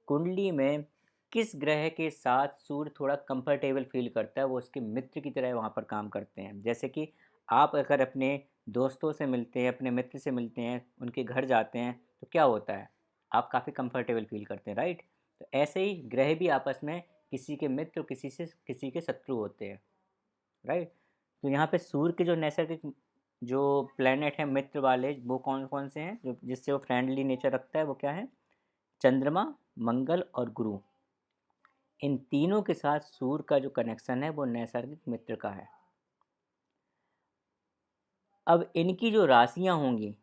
कुंडली में किस ग्रह के साथ सूर्य थोड़ा कंफर्टेबल फील करता है, वो उसके मित्र की तरह वहाँ पर काम करते हैं। जैसे कि आप अगर अपने दोस्तों से मिलते हैं, अपने मित्र से मिलते हैं, उनके घर जाते हैं तो क्या होता है? आप काफ़ी कंफर्टेबल फील करते हैं। राइट, तो ऐसे ही ग्रह भी आपस में किसी के मित्र, किसी के शत्रु होते हैं। राइट, तो यहाँ पे सूर्य के जो नैसर्गिक जो प्लेनेट हैं मित्र वाले, वो कौन कौन से हैं जो जिससे वो फ्रेंडली नेचर रखता है? वो क्या है? चंद्रमा, मंगल और गुरु। इन तीनों के साथ सूर्य का जो कनेक्शन है वो नैसर्गिक मित्र का है। अब इनकी जो राशियां होंगी,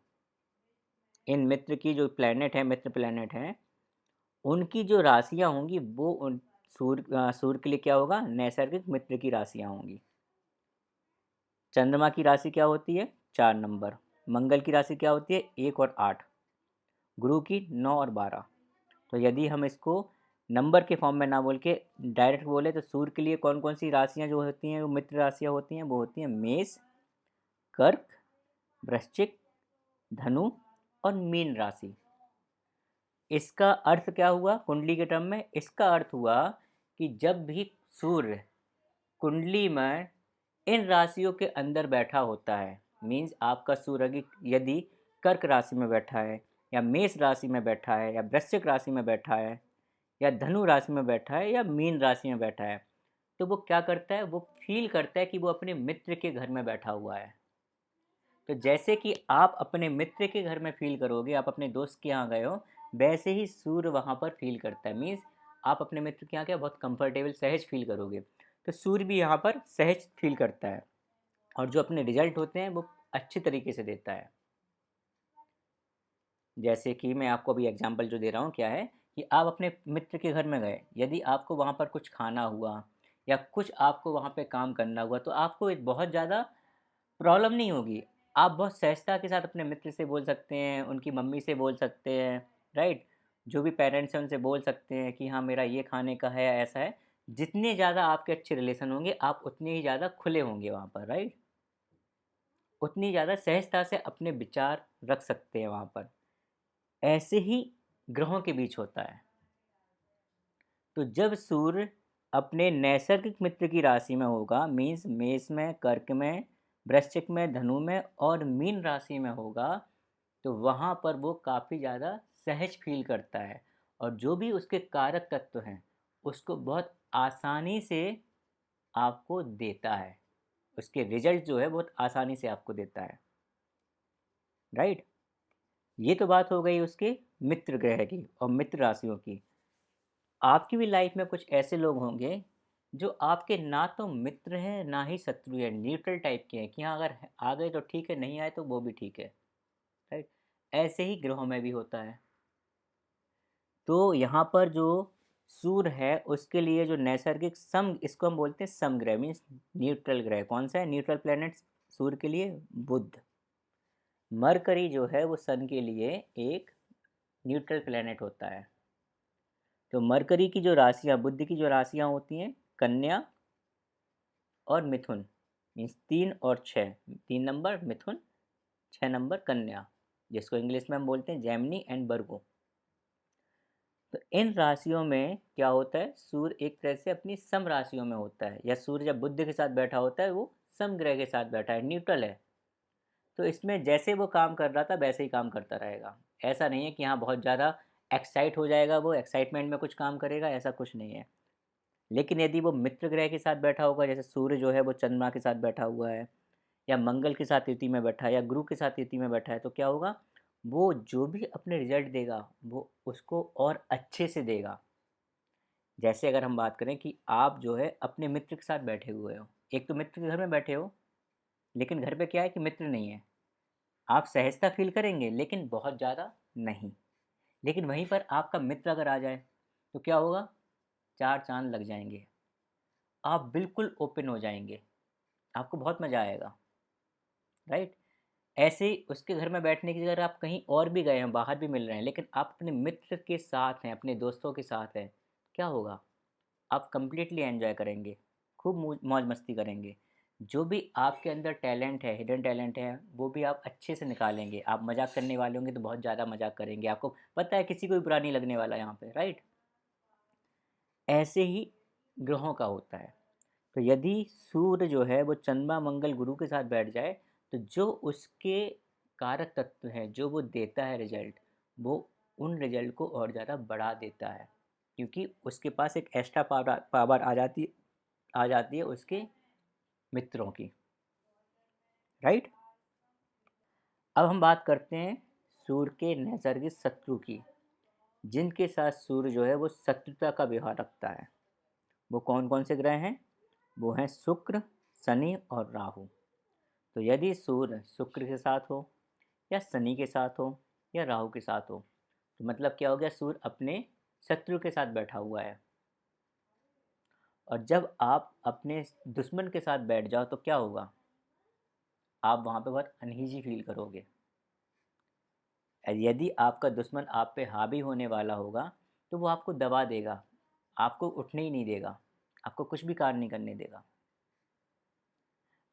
इन मित्र की जो प्लेनेट है, मित्र प्लेनेट हैं, उनकी जो राशियां होंगी वो उन सूर्य के लिए क्या होगा? नैसर्गिक मित्र की राशियां होंगी। चंद्रमा की राशि क्या होती है? 4 नंबर। मंगल की राशि क्या होती है? 1 और 8। गुरु की 9 और 12। तो यदि हम इसको नंबर के फॉर्म में ना बोल के डायरेक्ट बोले तो सूर्य के लिए कौन कौन सी राशियाँ जो होती हैं, वो मित्र राशियाँ होती हैं, वो होती हैं मेष, कर्क, वृश्चिक, धनु और मीन राशि। इसका अर्थ क्या हुआ कुंडली के टर्म में? इसका अर्थ हुआ कि जब भी सूर्य कुंडली में इन राशियों के अंदर बैठा होता है, मीन्स आपका सूर्य यदि कर्क राशि में बैठा है या मेष राशि में बैठा है या वृश्चिक राशि में बैठा है या धनु राशि में बैठा है या मीन राशि में बैठा है, तो वो क्या करता है? वो फील करता है कि वो अपने मित्र के घर में बैठा हुआ है। तो जैसे कि आप अपने मित्र के घर में फील करोगे, आप अपने दोस्त के यहाँ गए हो, वैसे ही सूर्य वहाँ पर फील करता है। मीन्स आप अपने मित्र के यहाँ गए, बहुत कंफर्टेबल, सहज फील करोगे। तो सूर्य भी यहाँ पर सहज फील करता है और जो अपने रिजल्ट होते हैं वो अच्छे तरीके से देता है। जैसे कि मैं आपको अभी एग्जांपल जो दे रहा हूँ क्या है कि आप अपने मित्र के घर में गए, यदि आपको वहाँ पर कुछ खाना हुआ या कुछ आपको वहाँ पे काम करना हुआ तो आपको एक बहुत ज़्यादा प्रॉब्लम नहीं होगी। आप बहुत सहजता के साथ अपने मित्र से बोल सकते हैं, उनकी मम्मी से बोल सकते हैं। राइट, जो भी पेरेंट्स हैं उनसे बोल सकते हैं कि हाँ मेरा ये खाने का है, ऐसा है। जितने ज़्यादा आपके अच्छे रिलेशन होंगे आप उतने ही ज़्यादा खुले होंगे वहाँ पर। राइट, उतनी ज़्यादा सहजता से अपने विचार रख सकते हैं वहाँ पर। ऐसे ही ग्रहों के बीच होता है। तो जब सूर्य अपने नैसर्गिक मित्र की राशि में होगा, मीन्स मेष में, कर्क में, वृश्चिक में, धनु में और मीन राशि में होगा तो वहाँ पर वो काफ़ी ज़्यादा सहज फील करता है और जो भी उसके कारक तत्व हैं उसको बहुत आसानी से आपको देता है, उसके रिजल्ट जो है बहुत आसानी से आपको देता है। राइट, ये तो बात हो गई उसके मित्र ग्रह की और मित्र राशियों की। आपकी भी लाइफ में कुछ ऐसे लोग होंगे जो आपके ना तो मित्र हैं ना ही शत्रु हैं, न्यूट्रल टाइप के हैं कि हाँ अगर आ गए तो ठीक है, नहीं आए तो वो भी ठीक है। राइट, ऐसे ही ग्रहों में भी होता है। तो यहाँ पर जो सूर्य है उसके लिए जो नैसर्गिक सम, इसको हम बोलते हैं समग्रह, मीन्स न्यूट्रल ग्रह। कौन सा है न्यूट्रल प्लैनेट सूर्य के लिए? बुध। मरकरी जो है वो सन के लिए एक न्यूट्रल प्लैनेट होता है। तो मरकरी की जो राशियाँ, बुध की जो राशियाँ होती हैं कन्या और मिथुन, मीन्स 3 और 6, 3 नंबर मिथुन, 6 नंबर कन्या, जिसको इंग्लिश में हम बोलते हैं जेमिनी एंड वर्गो। तो इन राशियों में क्या होता है, सूर्य एक तरह से अपनी सम राशियों में होता है, या सूर्य जब बुध के साथ बैठा होता है वो सम ग्रह के साथ बैठा है, न्यूट्रल है। तो इसमें जैसे वो काम कर रहा था वैसे ही काम करता रहेगा। ऐसा नहीं है कि हाँ बहुत ज़्यादा एक्साइट हो जाएगा, वो एक्साइटमेंट में कुछ काम करेगा, ऐसा कुछ नहीं है। लेकिन यदि वो मित्र ग्रह के साथ बैठा होगा, जैसे सूर्य जो है वो चंद्रमा के साथ बैठा हुआ है, या मंगल के साथ युति में बैठा है, या गुरु के साथ युति में बैठा है, तो क्या होगा, वो जो भी अपने रिजल्ट देगा वो उसको और अच्छे से देगा। जैसे अगर हम बात करें कि आप जो है अपने मित्र के साथ बैठे हुए हो, एक तो मित्र के घर में बैठे हो, लेकिन घर पे क्या है कि मित्र नहीं है, आप सहजता फील करेंगे लेकिन बहुत ज़्यादा नहीं। लेकिन वहीं पर आपका मित्र अगर आ जाए तो क्या होगा, चार चांद लग जाएंगे, आप बिल्कुल ओपन हो जाएंगे, आपको बहुत मज़ा आएगा। राइट, ऐसे ही उसके घर में बैठने की जगह आप कहीं और भी गए हैं, बाहर भी मिल रहे हैं, लेकिन आप अपने मित्र के साथ हैं, अपने दोस्तों के साथ हैं, क्या होगा, आप कंप्लीटली एंजॉय करेंगे, खूब मौज मस्ती करेंगे। जो भी आपके अंदर टैलेंट है, हिडन टैलेंट है, वो भी आप अच्छे से निकालेंगे। आप मजाक करने वाले होंगे तो बहुत ज़्यादा मजाक करेंगे, आपको पता है किसी को भी बुरा नहीं लगने वाला यहाँ पे। राइट, ऐसे ही ग्रहों का होता है। तो यदि सूर्य जो है वो चंद्रमा मंगल गुरु के साथ बैठ जाए तो जो उसके कारक तत्व हैं, जो वो देता है रिजल्ट, वो उन रिजल्ट को और ज़्यादा बढ़ा देता है, क्योंकि उसके पास एक एक्स्ट्रा पावर पावर आ जाती है उसके मित्रों की। राइट, अब हम बात करते हैं सूर्य के नैसर्गिक शत्रु की, जिनके साथ सूर्य जो है वो शत्रुता का व्यवहार रखता है। वो कौन कौन से ग्रह हैं? वो हैं शुक्र, शनि और राहु। तो यदि सूर्य शुक्र के साथ हो, या शनि के साथ हो, या राहु के साथ हो, तो मतलब क्या हो गया, सूर्य अपने शत्रु के साथ बैठा हुआ है। और जब आप अपने दुश्मन के साथ बैठ जाओ तो क्या होगा, आप वहाँ पे बहुत अनईजी फील करोगे। यदि आपका दुश्मन आप पे हावी होने वाला होगा तो वो आपको दबा देगा, आपको उठने ही नहीं देगा, आपको कुछ भी कार्य नहीं करने देगा।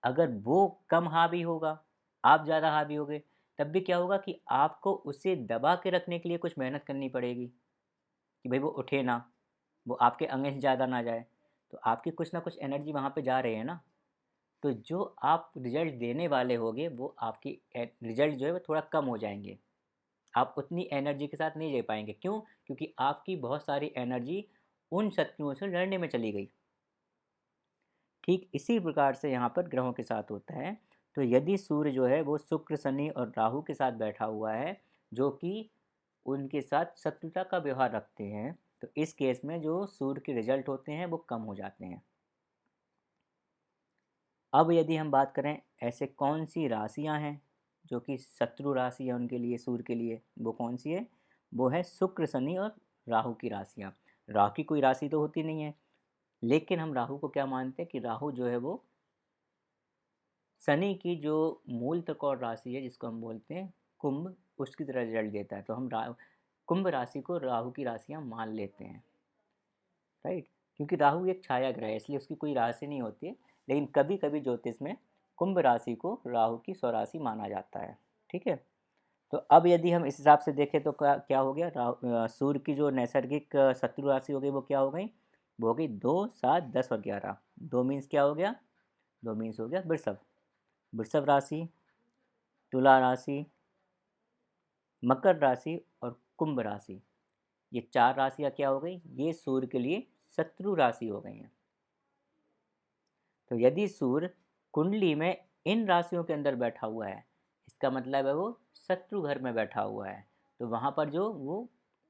अगर वो कम हावी होगा, आप ज़्यादा हावी होगे, तब भी क्या होगा कि आपको उसे दबा के रखने के लिए कुछ मेहनत करनी पड़ेगी कि भाई वो उठे ना, वो आपके अगेंस्ट ज़्यादा ना जाए। तो आपकी कुछ ना कुछ एनर्जी वहाँ पे जा रही है ना। तो जो आप रिजल्ट देने वाले होगे वो आपकी रिजल्ट जो है वो थोड़ा कम हो जाएंगे, आप उतनी एनर्जी के साथ नहीं दे पाएंगे। क्यों? क्योंकि आपकी बहुत सारी एनर्जी उन शत्रुओं से लड़ने में चली गई। ठीक इसी प्रकार से यहाँ पर ग्रहों के साथ होता है। तो यदि सूर्य जो है वो शुक्र, शनि और राहु के साथ बैठा हुआ है, जो कि उनके साथ शत्रुता का व्यवहार रखते हैं, तो इस केस में जो सूर्य के रिजल्ट होते हैं वो कम हो जाते हैं। अब यदि हम बात करें ऐसे कौन सी राशियां हैं जो कि शत्रु राशि है उनके लिए, सूर्य के लिए, वो कौन सी है? वो है शुक्र, शनि और राहु की राशियां। राहु की कोई राशि तो होती नहीं है, लेकिन हम राहु को क्या मानते हैं कि राहु जो है वो शनि की जो मूल त्रिकोण राशि है, जिसको हम बोलते हैं कुंभ, उसकी तरह रिजल्ट देता है। तो हम कुंभ राशि को राहु की राशियां मान लेते हैं। राइट, क्योंकि राहु एक छाया ग्रह है इसलिए उसकी कोई राशि नहीं होती है, लेकिन कभी कभी ज्योतिष में कुंभ राशि को राहु की स्वराशि माना जाता है। ठीक है, तो अब यदि हम इस हिसाब से देखें तो क्या क्या हो गया, सूर्य की जो नैसर्गिक शत्रु राशि हो गई वो क्या हो गई, वो हो गई 2, 7, 10 और 11। 2 मीन्स क्या हो गया, 2 मीन्स हो गया वृषभ। वृषभ राशि, तुला राशि, मकर राशि और कुंभ राशि। ये 4 राशियाँ क्या हो गई, ये सूर्य के लिए शत्रु राशि हो गई हैं। तो यदि सूर्य कुंडली में इन राशियों के अंदर बैठा हुआ है, इसका मतलब है वो शत्रु घर में बैठा हुआ है, तो वहाँ पर जो वो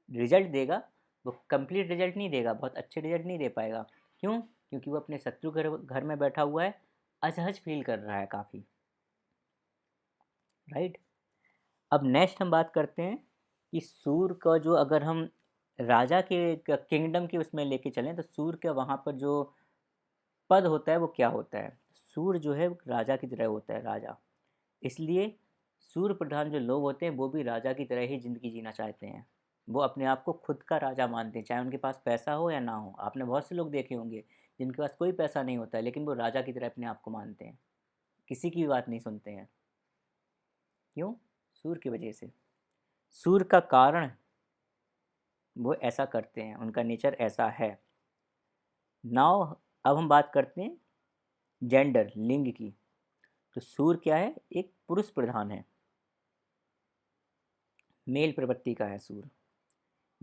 रिजल्ट देगा वो कंप्लीट रिजल्ट नहीं देगा, बहुत अच्छे रिजल्ट नहीं दे पाएगा। क्यों? क्योंकि वो अपने शत्रु घर में बैठा हुआ है, असहज फील कर रहा है काफ़ी, राइट। अब नेक्स्ट हम बात करते हैं कि सूर्य का जो, अगर हम राजा के किंगडम के उसमें लेके चलें, तो सूर्य का वहाँ पर जो पद होता है वो क्या होता है। सूर्य जो है राजा की तरह होता है, राजा। इसलिए सूर्य प्रधान जो लोग होते हैं वो भी राजा की तरह ही ज़िंदगी जीना चाहते हैं। वो अपने आप को खुद का राजा मानते हैं, चाहे उनके पास पैसा हो या ना हो। आपने बहुत से लोग देखे होंगे जिनके पास कोई पैसा नहीं होता है, लेकिन वो राजा की तरह अपने आप को मानते हैं, किसी की भी बात नहीं सुनते हैं। क्यों? सूर्य की वजह से। सूर्य का कारण वो ऐसा करते हैं, उनका नेचर ऐसा है। नाउ अब हम बात करते हैं जेंडर, लिंग की। तो सूर्य क्या है, एक पुरुष प्रधान है, मेल प्रवृत्ति का है सूर्य।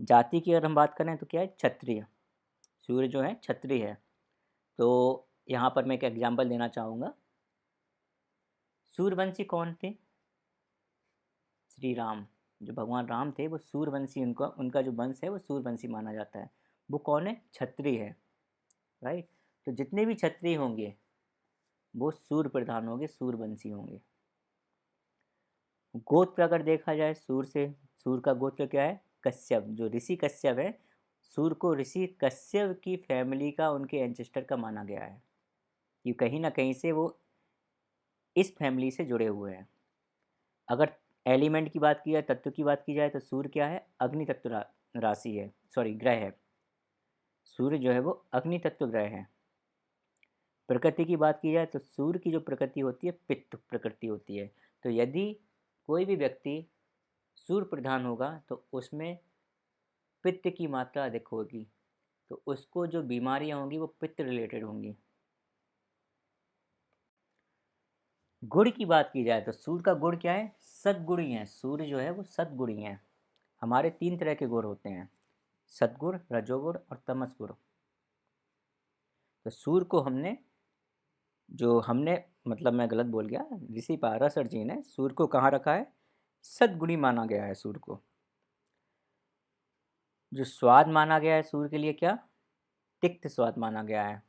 जाति की अगर हम बात करें तो क्या है, क्षत्रिय। सूर्य जो है क्षत्रिय है। तो यहाँ पर मैं एक एग्जांपल देना चाहूँगा। सूर्यवंशी कौन थे? श्री राम। जो भगवान राम थे वो सूर्यवंशी, उनका उनका जो वंश है वो सूर्यवंशी माना जाता है। वो कौन है? क्षत्रिय है, राइट। तो जितने भी क्षत्रिय होंगे वो सूर्य प्रधान होंगे, सूर्यवंशी होंगे। गोत्र अगर देखा जाए सूर्य से, सूर्य का गोत्र क्या है? कश्यप। जो ऋषि कश्यप है, सूर्य को ऋषि कश्यप की फैमिली का, उनके एंसेस्टर का माना गया है कि कहीं ना कहीं से वो इस फैमिली से जुड़े हुए हैं। अगर एलिमेंट की बात की जाए, तत्व की बात की जाए, तो सूर्य क्या है? अग्नि तत्व राशि है, सॉरी ग्रह है। सूर्य जो है वो अग्नि तत्व ग्रह है। प्रकृति की बात की जाए तो सूर्य की जो प्रकृति होती है पित्त प्रकृति होती है। तो यदि कोई भी व्यक्ति सूर्य प्रधान होगा तो उसमें पित्त की मात्रा अधिक होगी, तो उसको जो बीमारियां होंगी वो पित्त रिलेटेड होंगी। गुण की बात की जाए तो सूर्य का गुण क्या है? सद्गुणी है। सूर्य जो है वो सद्गुणी है। हमारे 3 तरह के गुण होते हैं, सद्गुण, रजोगुण और तमस गुण। तो सूर्य को हमने मतलब मैं गलत बोल गया, ऋषि पाराशर जी ने सूर्य को कहाँ रखा है? सद्गुणी माना गया है सूर्य को। जो स्वाद माना गया है सूर्य के लिए, क्या? तिक्त स्वाद माना गया है।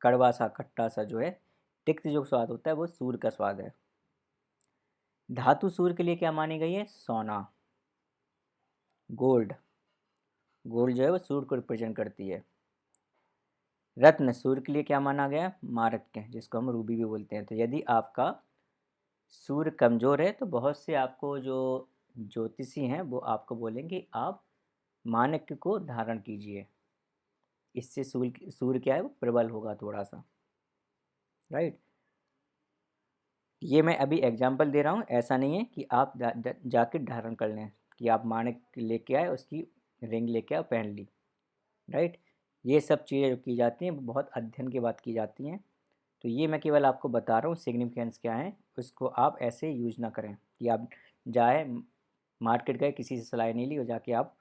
कड़वा सा, खट्टा सा जो है, तिक्त जो स्वाद होता है वो सूर्य का स्वाद है। धातु सूर्य के लिए क्या मानी गई है? सोना, गोल्ड। गोल्ड जो है वो सूर्य को रिप्रेजेंट करती है। रत्न सूर्य के लिए क्या माना गया? मारक, जिसको हम रूबी भी बोलते हैं। तो यदि आपका सूर्य कमज़ोर है तो बहुत से आपको जो ज्योतिषी हैं वो आपको बोलेंगे आप माणिक्य को धारण कीजिए, इससे सूर्य सूर्य क्या है वो प्रबल होगा थोड़ा सा, राइट। ये मैं अभी एग्जांपल दे रहा हूँ, ऐसा नहीं है कि आप जाके धारण कर लें कि आप माणिक्य लेके आए, उसकी रिंग लेके आए पहन ली, राइट। ये सब चीज़ें जो की जाती हैं वो बहुत अध्ययन के बाद की जाती हैं। तो ये मैं केवल आपको बता रहा हूँ सिग्निफिकेंस क्या है, उसको आप ऐसे यूज ना करें कि आप जाए मार्केट गए, किसी से सलाह नहीं ली और जाके आप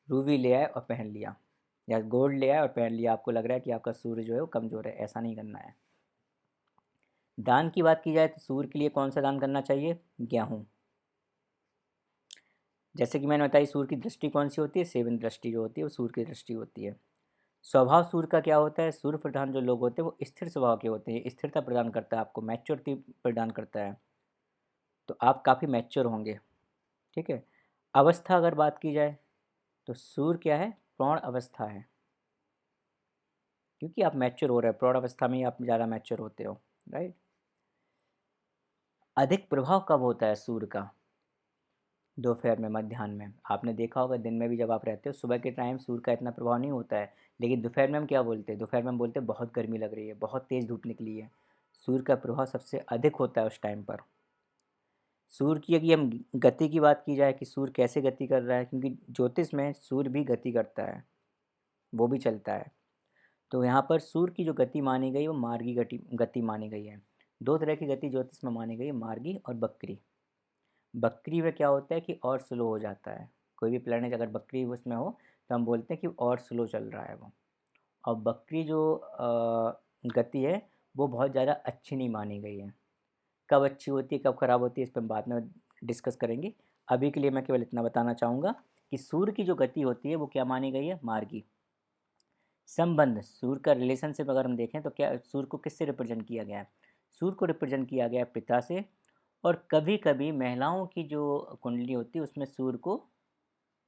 रूबी ले आए और पहन लिया, या गोल्ड ले आए और पहन लिया, आपको लग रहा है कि आपका सूर्य जो है वो कमज़ोर है। ऐसा नहीं करना है। दान की बात की जाए तो सूर्य के लिए कौन सा दान करना चाहिए? गेहूँ। जैसे कि मैंने बताई, सूर्य की दृष्टि कौन सी होती है? 7 दृष्टि जो होती है वो सूर्य की दृष्टि होती है। स्वभाव सूर्य का क्या होता है? सूर्य प्रधान जो लोग होते हैं वो स्थिर स्वभाव के होते हैं, स्थिरता प्रदान करता है, आपको मैच्योरिटी प्रदान करता है। तो आप काफ़ी मैच्योर होंगे, ठीक है। अवस्था अगर बात की जाए तो सूर्य क्या है? प्रौढ़ अवस्था है, क्योंकि आप मैच्योर हो रहे हैं, प्रौढ़ अवस्था में ही आप ज़्यादा मैच्योर होते हो, राइट। अधिक प्रभाव कब होता है सूर्य का? दोपहर में, मध्याह्न में। आपने देखा होगा दिन में भी जब आप रहते हो, सुबह के टाइम सूर्य का इतना प्रभाव नहीं होता है, लेकिन दोपहर में हम क्या बोलते हैं? दोपहर में हम बोलते हैं बहुत गर्मी लग रही है, बहुत तेज़ धूप निकली है। सूर्य का प्रभाव सबसे अधिक होता है उस टाइम पर। सूर्य की यदि हम गति की बात की जाए कि सूर्य कैसे गति कर रहा है, क्योंकि ज्योतिष में सूर्य भी गति करता है, वो भी चलता है। तो यहाँ पर सूर्य की जो गति मानी गई वो मार्गी गति गति मानी गई है। दो तरह की गति ज्योतिष में मानी गई, मार्गी और बकरी। बकरी में क्या होता है कि और स्लो हो जाता है, कोई भी प्लेनेट अगर बकरी उसमें हो तो हम बोलते हैं कि और स्लो चल रहा है वो। और बकरी जो गति है वो बहुत ज़्यादा अच्छी नहीं मानी गई है। कब अच्छी होती है कब ख़राब होती है इस पर हम बाद में डिस्कस करेंगे। अभी के लिए मैं केवल इतना बताना चाहूँगा कि सूर्य की जो गति होती है वो क्या मानी गई है, मार्गी। संबंध, सूर्य का रिलेशनशिप अगर हम देखें तो क्या सूर्य को किससे रिप्रेजेंट किया गया है, सूर्य को रिप्रेजेंट किया गया है पिता से। और कभी कभी महिलाओं की जो कुंडली होती है उसमें सूर्य को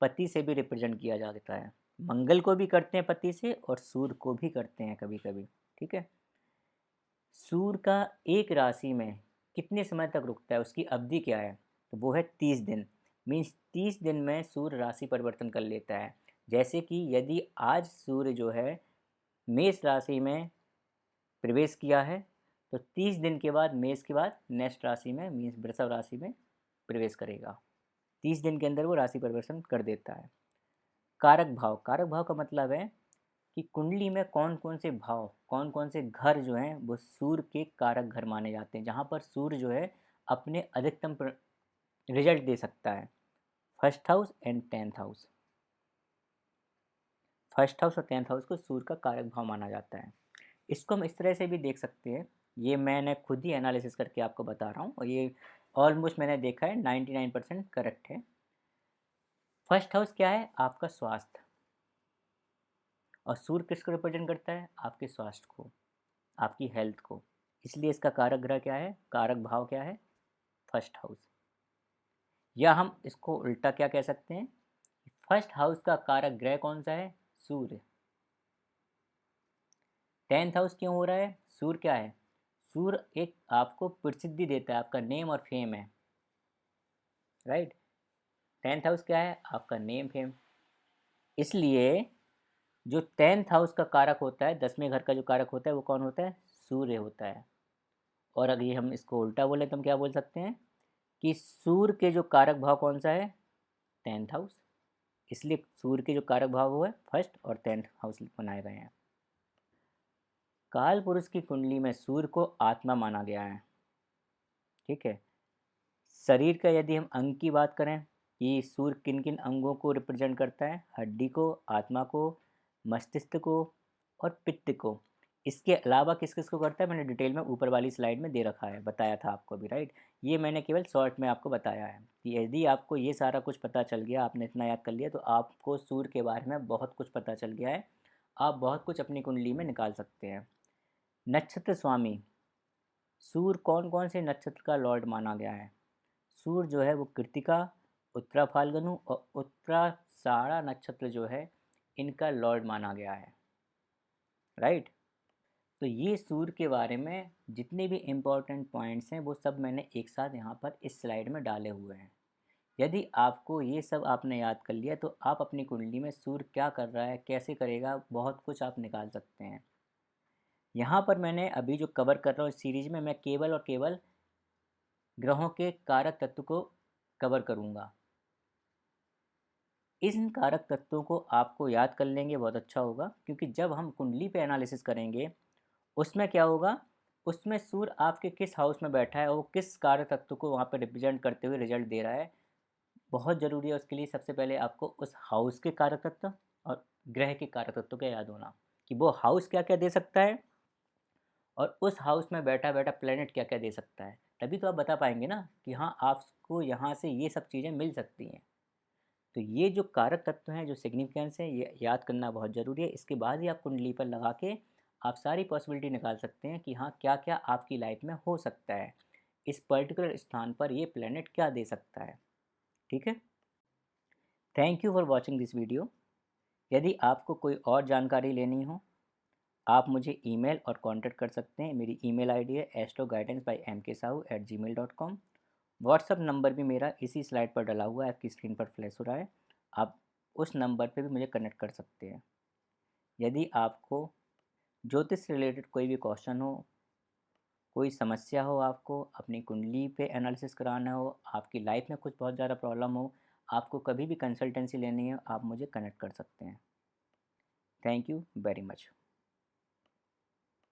पति से भी रिप्रेजेंट किया जाता है। मंगल को भी करते हैं पति से और सूर्य को भी करते हैं कभी कभी। ठीक है। सूर्य का एक राशि में कितने समय तक रुकता है, उसकी अवधि क्या है, तो वो है 30 दिन। मीन्स 30 दिन में सूर्य राशि परिवर्तन कर लेता है। जैसे कि यदि आज सूर्य जो है मेष राशि में प्रवेश किया है तो 30 दिन के बाद मेष के बाद नेक्स्ट राशि में मीन्स वृषभ राशि में प्रवेश करेगा। 30 दिन के अंदर वो राशि परिवर्तन कर देता है। कारक भाव, कारक भाव का मतलब है कि कुंडली में कौन कौन से भाव, कौन कौन से घर जो हैं वो सूर्य के कारक घर माने जाते हैं, जहाँ पर सूर्य जो है अपने अधिकतम रिजल्ट दे सकता है। First house and 10th house, first house और 10th हाउस को सूर्य का कारक भाव माना जाता है। इसको हम इस तरह से भी देख सकते हैं, ये मैंने खुद ही एनालिसिस करके आपको बता रहा हूँ और ये ऑलमोस्ट मैंने देखा है 99% करेक्ट है। फर्स्ट हाउस क्या है, आपका स्वास्थ्य, और सूर्य किसको रिप्रेजेंट करता है, आपके स्वास्थ्य को, आपकी हेल्थ को। इसलिए इसका कारक ग्रह क्या है, कारक भाव क्या है, फर्स्ट हाउस। या हम इसको उल्टा क्या कह सकते हैं, फर्स्ट हाउस का कारक ग्रह कौन सा है, सूर्य। 10th हाउस क्यों हो रहा है, सूर्य क्या है, सूर्य एक आपको प्रसिद्धि देता है, आपका नेम और फेम है, राइट। 10th हाउस क्या है, आपका नेम फेम। इसलिए जो 10th हाउस का कारक होता है, 10वें घर का जो कारक होता है वो कौन होता है, सूर्य होता है। और अगर ये हम इसको उल्टा बोले तो हम क्या बोल सकते हैं कि सूर्य के जो कारक भाव कौन सा है, 10th हाउस। इसलिए सूर्य के जो कारक भाव वो है फर्स्ट और 10th हाउस बनाए गए हैं। काल पुरुष की कुंडली में सूर्य को आत्मा माना गया है। ठीक है। शरीर का यदि हम अंग की बात करें कि सूर्य किन किन अंगों को रिप्रेजेंट करता है, हड्डी को, आत्मा को, मस्तिष्क को और पित्त को। इसके अलावा किस किस को करता है मैंने डिटेल में ऊपर वाली स्लाइड में दे रखा है, बताया था आपको भी, राइट। ये मैंने केवल शॉर्ट में आपको बताया है कि यदि आपको ये सारा कुछ पता चल गया, आपने इतना याद कर लिया, तो आपको सूर्य के बारे में बहुत कुछ पता चल गया है। आप बहुत कुछ अपनी कुंडली में निकाल सकते हैं। नक्षत्र स्वामी, सूर्य कौन कौन से नक्षत्र का लॉर्ड माना गया है, सूर्य जो है वो कृतिका, उत्तरा फाल्गुन और उत्तराषाढ़ा नक्षत्र जो है इनका लॉर्ड माना गया है, राइट। तो ये सूर्य के बारे में जितने भी इम्पोर्टेंट पॉइंट्स हैं वो सब मैंने एक साथ यहाँ पर इस स्लाइड में डाले हुए हैं। यदि आपको ये सब आपने याद कर लिया तो आप अपनी कुंडली में सूर्य क्या कर रहा है, कैसे करेगा, बहुत कुछ आप निकाल सकते हैं। यहाँ पर मैंने अभी जो कवर कर रहा हूँ इस सीरीज में, मैं केवल और केवल ग्रहों के कारक तत्व को कवर करूँगा। इन कारक तत्वों को आपको याद कर लेंगे बहुत अच्छा होगा, क्योंकि जब हम कुंडली पे एनालिसिस करेंगे उसमें क्या होगा, उसमें सूर्य आपके किस हाउस में बैठा है और वो किस कारक तत्व को वहाँ पे रिप्रेजेंट करते हुए रिजल्ट दे रहा है, बहुत ज़रूरी है। उसके लिए सबसे पहले आपको उस हाउस के कारक तत्व और ग्रह के कारक तत्व का याद होना कि वो हाउस क्या क्या दे सकता है और उस हाउस में बैठा बैठा प्लेनेट क्या क्या दे सकता है। तभी तो आप बता पाएंगे ना कि हाँ आपको यहाँ से ये सब चीज़ें मिल सकती हैं। तो ये जो कारक तत्व हैं, जो सिग्निफिकेंस है, ये याद करना बहुत ज़रूरी है। इसके बाद ही आप कुंडली पर लगा के आप सारी पॉसिबिलिटी निकाल सकते हैं कि हाँ क्या क्या आपकी लाइफ में हो सकता है, इस पर्टिकुलर स्थान पर ये प्लेनेट क्या दे सकता है। ठीक है। Thank you for watching this video. यदि आपको कोई और जानकारी लेनी हो आप मुझे ईमेल और कांटेक्ट कर सकते हैं। मेरी ईमेल आईडी है astroguidance@mksahu@gmail.com। व्हाट्सअप नंबर भी मेरा इसी स्लाइड पर डला हुआ है, आपकी स्क्रीन पर फ्लैश हो रहा है। आप उस नंबर पे भी मुझे कनेक्ट कर सकते हैं। यदि आपको ज्योतिष से रिलेटेड कोई भी क्वेश्चन हो, कोई समस्या हो, आपको अपनी कुंडली पे एनालिसिस कराना हो, आपकी लाइफ में कुछ बहुत ज़्यादा प्रॉब्लम हो, आपको कभी भी कंसल्टेंसी लेनी हो, आप मुझे कनेक्ट कर सकते हैं। Thank you very much.